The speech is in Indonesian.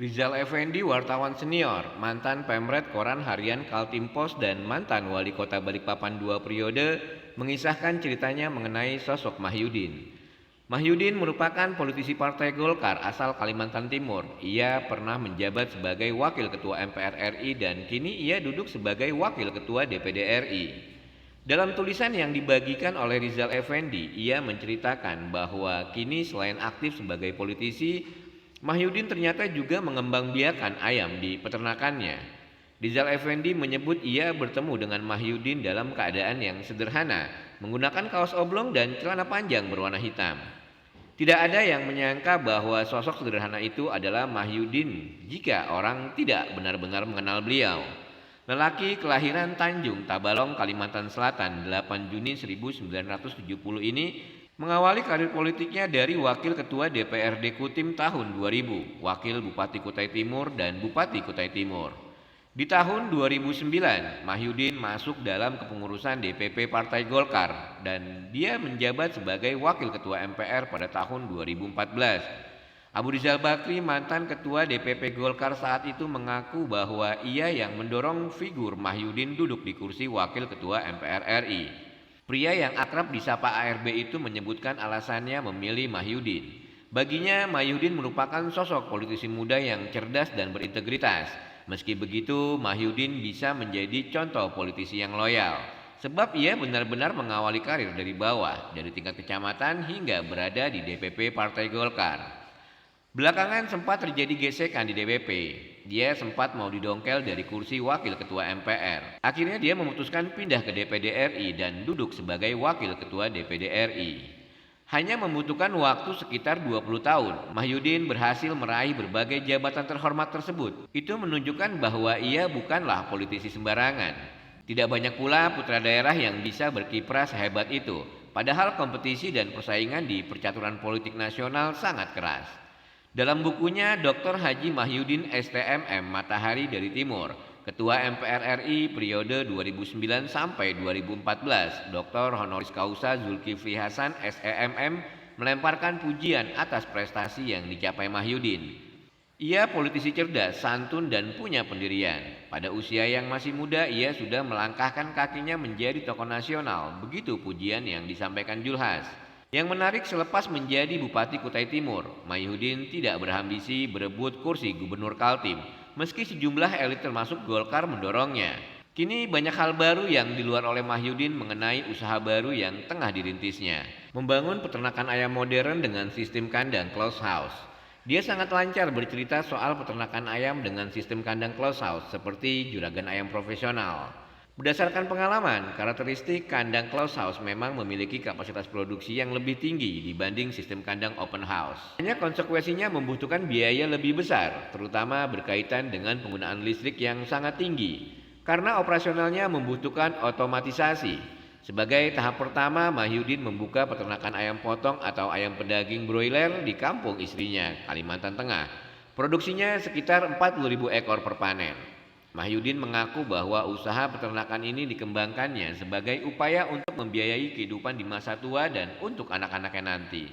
Rizal Effendi, wartawan senior, mantan pemret koran harian Kaltim Pos dan mantan wali kota Balikpapan 2 periode, mengisahkan ceritanya mengenai sosok Mahyudin. Mahyudin merupakan politisi Partai Golkar asal Kalimantan Timur. Ia pernah menjabat sebagai wakil ketua MPR RI dan kini ia duduk sebagai wakil ketua DPD RI. Dalam tulisan yang dibagikan oleh Rizal Effendi, ia menceritakan bahwa kini selain aktif sebagai politisi, Mahyudin ternyata juga mengembangbiakan ayam di peternakannya. Rizal Effendi menyebut ia bertemu dengan Mahyudin dalam keadaan yang sederhana, menggunakan kaos oblong dan celana panjang berwarna hitam. Tidak ada yang menyangka bahwa sosok sederhana itu adalah Mahyudin jika orang tidak benar-benar mengenal beliau. Lelaki kelahiran Tanjung Tabalong, Kalimantan Selatan 8 Juni 1970 ini mengawali karir politiknya dari Wakil Ketua DPRD Kutim tahun 2000, Wakil Bupati Kutai Timur dan Bupati Kutai Timur. Di tahun 2009, Mahyudin masuk dalam kepengurusan DPP Partai Golkar dan dia menjabat sebagai Wakil Ketua MPR pada tahun 2014. Abu Rizal Bakri, mantan ketua DPP Golkar saat itu mengaku bahwa ia yang mendorong figur Mahyudin duduk di kursi wakil ketua MPR RI. Pria yang akrab disapa ARB itu menyebutkan alasannya memilih Mahyudin. Baginya, Mahyudin merupakan sosok politisi muda yang cerdas dan berintegritas. Meski begitu, Mahyudin bisa menjadi contoh politisi yang loyal. Sebab ia benar-benar mengawali karir dari bawah, dari tingkat kecamatan hingga berada di DPP Partai Golkar. Belakangan sempat terjadi gesekan di DPP. Dia sempat mau didongkel dari kursi wakil ketua MPR. Akhirnya dia memutuskan pindah ke DPD RI dan duduk sebagai wakil ketua DPD RI. Hanya membutuhkan waktu sekitar 20 tahun, Mahyudin berhasil meraih berbagai jabatan terhormat tersebut. Itu menunjukkan bahwa ia bukanlah politisi sembarangan. Tidak banyak pula putra daerah yang bisa berkiprah sehebat itu. Padahal kompetisi dan persaingan di percaturan politik nasional sangat keras. Dalam bukunya, Dr. Haji Mahyudin STMM Matahari dari Timur, Ketua MPR RI periode 2009 sampai 2014, Dr. Honoris Causa Zulkifli Hasan SEMM melemparkan pujian atas prestasi yang dicapai Mahyudin. Ia politisi cerdas, santun dan punya pendirian. Pada usia yang masih muda, ia sudah melangkahkan kakinya menjadi tokoh nasional. Begitu pujian yang disampaikan Julhas. Yang menarik, selepas menjadi Bupati Kutai Timur, Mahyudin tidak berambisi berebut kursi Gubernur Kaltim, meski sejumlah elit termasuk Golkar mendorongnya. Kini banyak hal baru yang di luar oleh Mahyudin mengenai usaha baru yang tengah dirintisnya. Membangun peternakan ayam modern dengan sistem kandang closed house. Dia sangat lancar bercerita soal peternakan ayam dengan sistem kandang closed house seperti juragan ayam profesional. Berdasarkan pengalaman, karakteristik kandang closed house memang memiliki kapasitas produksi yang lebih tinggi dibanding sistem kandang open house. Hanya konsekuensinya membutuhkan biaya lebih besar, terutama berkaitan dengan penggunaan listrik yang sangat tinggi, karena operasionalnya membutuhkan otomatisasi. Sebagai tahap pertama, Mahyudin membuka peternakan ayam potong atau ayam pedaging broiler di kampung istrinya, Kalimantan Tengah. Produksinya sekitar 40.000 ekor per panen. Mahyudin mengaku bahwa usaha peternakan ini dikembangkannya sebagai upaya untuk membiayai kehidupan di masa tua dan untuk anak-anaknya nanti.